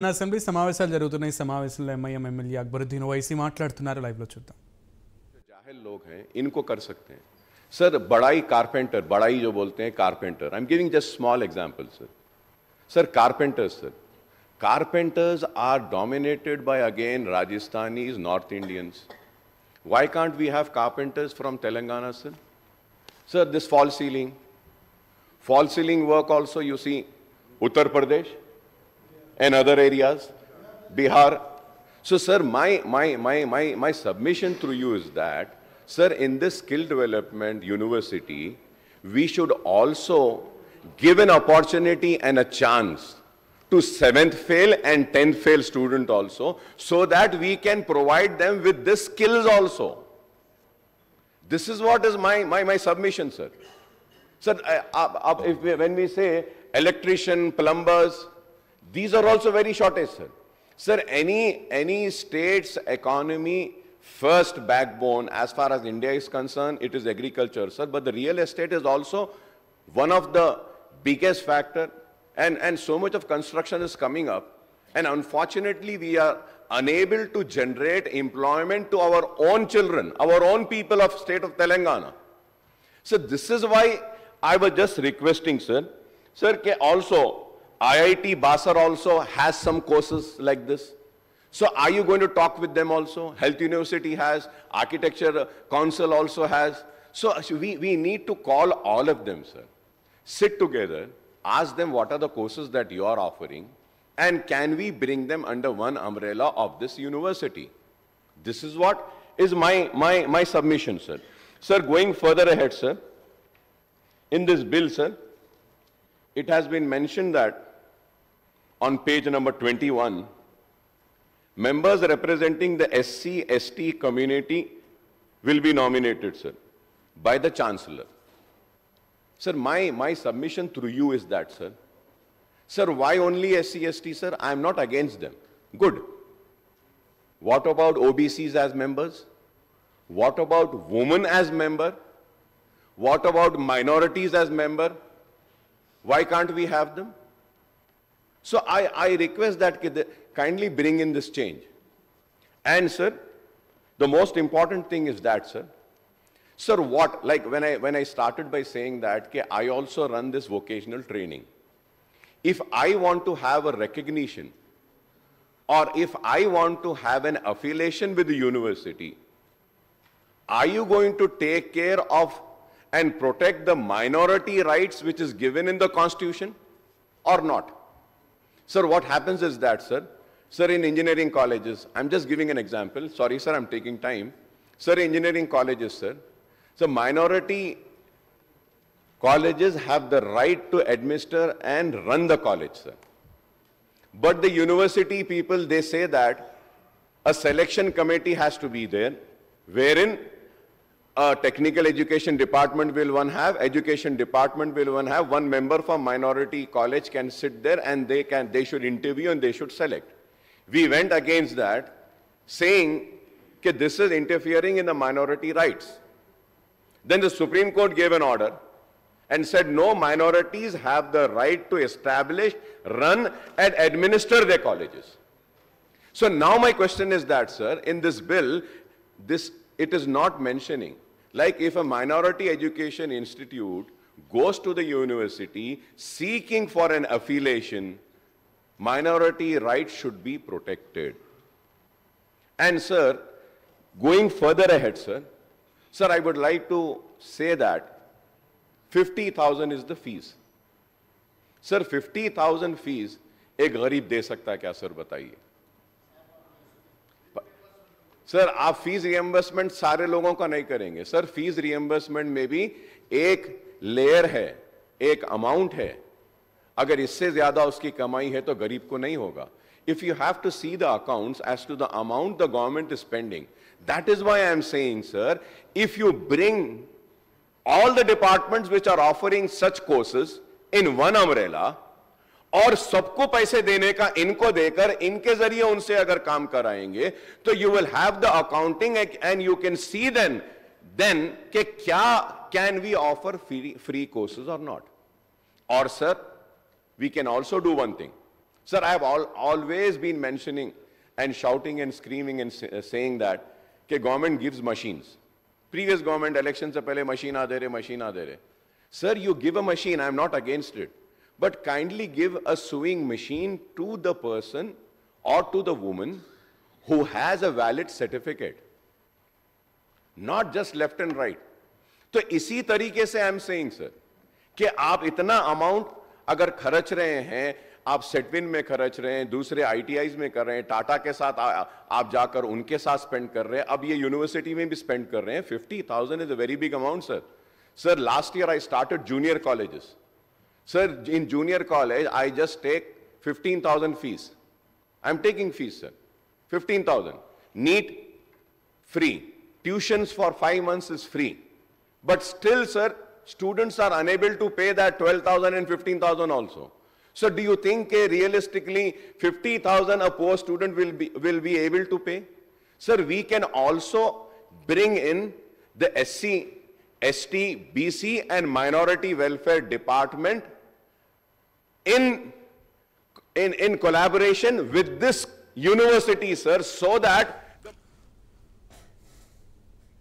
Assembly సమావేశాలు జరుగుతున్నాయి. సమావేశంలో ఎంఐఎం ఎమ్మెల్యే అక్బరుద్దీన్ ఓవైసీ మాట్లాడుతున్నారు. లైవ్ లో చూద్దాం. जाहिल लोग हैं, इनको कर सकते हैं सर. बड़ाई कारपेंटर, बड़ाई जो बोलते हैं carpenter, I am giving just small example sir. Sir carpenters are dominated by again Rajasthanis, north Indians. Why can't we have carpenters from Telangana, sir? Sir, this false ceiling work also you see Uttar Pradesh and other areas, Bihar. So, sir, my submission through you is that, sir, in this skill development university, we should also give an opportunity and a chance to 7th fail and 10th fail student also, so that we can provide them with this skills also. This is what is my submission, sir. Sir, when we say electrician, plumbers, these are also very shortage, sir. Sir, any state's economy first backbone as far as India is concerned, it is agriculture, sir. But the real estate is also one of the biggest factor, and so much of construction is coming up. And unfortunately, we are unable to generate employment to our own children, our own people of state of Telangana. So this is why I was just requesting, sir, also IIT Basar also has some courses like this. So are you going to talk with them also? Health University has, Architecture Council also has. So we need to call all of them, sir. Sit together, ask them what are the courses that you are offering, and can we bring them under one umbrella of this university? This is what is my submission, sir. Sir, going further ahead, sir, in this bill, sir, it has been mentioned that on page number 21, members representing the SC/ST community will be nominated, sir, by the Chancellor. Sir, my submission through you is that, sir. Sir, why only SC/ST, sir? I am not against them. Good. What about OBCs as members? What about women as member? What about minorities as member? Why can't we have them? So I request that kindly bring in this change. And sir, the most important thing is that, sir, what, like when I started by saying that I also run this vocational training. If I want to have a recognition, or if I want to have an affiliation with the university, are you going to take care of and protect the minority rights which is given in the Constitution or not? Sir, what happens is that, sir, in engineering colleges, I'm just giving an example. Sorry, sir, I'm taking time. Sir, engineering colleges, sir, so minority colleges have the right to administer and run the college, sir. But the university people, they say that a selection committee has to be there, wherein a technical education department will have, education department will have, one member from minority college can sit there and they should interview and they should select. We went against that, saying that this is interfering in the minority rights. Then the Supreme Court gave an order and said no, minorities have the right to establish, run and administer their colleges. So now my question is that, sir, in this bill, it is not mentioning, like if a minority education institute goes to the university seeking for an affiliation, minority rights should be protected. And sir, going further ahead, sir, I would like to say that 50,000 is the fees. Sir, 50,000 fees एक गरीब दे सकता है क्या, sir बताइए? Sir, आप fees reimbursement सारे लोगों का नहीं करेंगे. सर, फीस रिएम्बर्समेंट में भी एक लेयर है, एक अमाउंट है. अगर इससे ज्यादा उसकी कमाई है तो गरीब को नहीं होगा. If you have to see the accounts as to the amount the government is spending, that is why I am saying, sir, if you bring all the departments which are offering such courses in one umbrella, और सबको पैसे देने का इनको देकर इनके जरिए उनसे अगर काम कराएंगे, तो you will have the accounting and you can see then कि क्या can we offer free courses or not. Or sir, we can also do one thing. Sir, I have always been mentioning and shouting and screaming and saying that government gives machines. Previous government election se pehle machine aa de rahe. Sir, you give a machine, I am not against it. But kindly give a sewing machine to the person or to the woman who has a valid certificate. Not just left and right. तो इसी तरीके से I am saying sir कि आप इतना amount अगर खर्च रहे हैं, आप सेटविन में खर्च रहे हैं, दूसरे आईटीआईज में कर रहे हैं, टाटा के साथ आप जाकर उनके साथ स्पेंड कर रहे हैं, अब ये यूनिवर्सिटी में भी स्पेंड कर रहे हैं. 50,000 is a very big amount sir. Sir, last year I started junior colleges. Sir, in junior college I just take 15,000 fees. I am taking fees, sir. 15,000. NEET, free. Tuitions for 5 months is free. But still, sir, students are unable to pay that 12,000 and 15,000 also. So do you think realistically 50,000 a poor student will be able to pay? Sir, we can also bring in the SC, ST, BC and minority welfare department in collaboration with this university, sir, so that